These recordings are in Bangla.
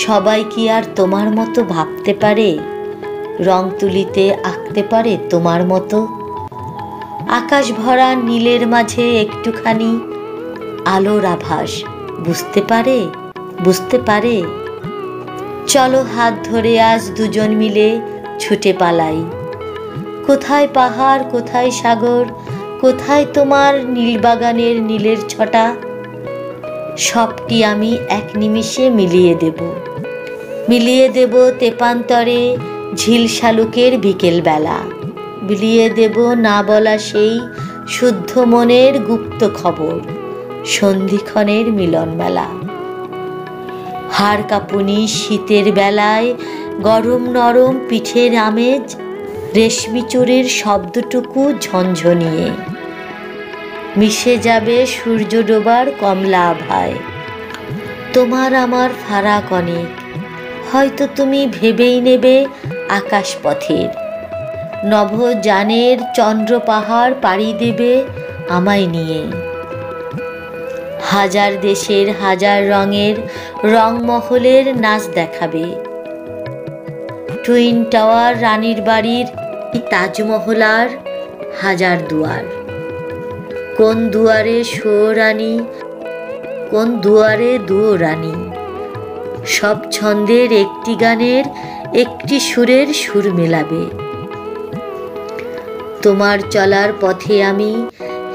সবাই কি আর তোমার মতো ভাবতে পারে, রং তুলিতে আঁকতে পারে তোমার মতো? আকাশ ভরা নীলের মাঝে একটুখানি আলোর আভাস বুঝতে পারে, বুঝতে পারে? চলো হাত ধরে আজ দুজন মিলে ছুটে পালাই। কোথায় পাহাড়, কোথায় সাগর, কোথায় তোমার নীলবাগানের নীলের ছটা? সবটি আমি এক নিমিষে মিলিয়ে দেব, মিলিয়ে দেব তেপান্তরে ঝিল শালুকের বিকেলবেলা, বিলিয়ে দেব না বলা সেই শুদ্ধ মনের গুপ্ত খবর, সন্ধিক্ষণের মিলনমেলা। হাড় কাঁপুনি শীতের বেলায় গরম নরম পিঠের আমেজ, রেশমি চুড়ির শব্দটুকু ঝনঝনিয়ে মিশে যাবে সূর্য ডোবার কমলা আভায়। তোমার আমার ফারাক অনেক, হয়তো তুমি ভেবেই নেবে আকাশপথের নভোযানের চন্দ্র পাহাড় পাড়ি দেবে আমায় নিয়ে। হাজার দেশের হাজার রঙের রংমহলের নাচ দেখাবে, টুইন টাওয়ার, রানীর বাড়ির তাজমহল আর হাজার দুয়ার। কোন দুয়ারে শো রানী, কোন দুয়ারে দুয়ো রানী, সব ছন্দের একটি গানের একটি সুরের সুর মেলাবে। তোমার চলার পথে আমি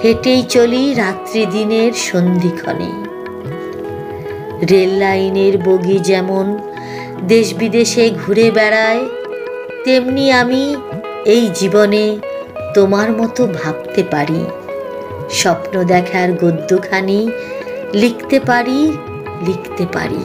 হেঁটেই চলি রাত্রি দিনের সন্ধিক্ষণে। রেল লাইনের বগি যেমন দেশ বিদেশে ঘুরে বেড়ায়, তেমনি আমি এই জীবনে তোমার মতো ভাবতে পারি, স্বপ্ন দেখার গদ্যখানি লিখতে পারি, লিখতে পারি।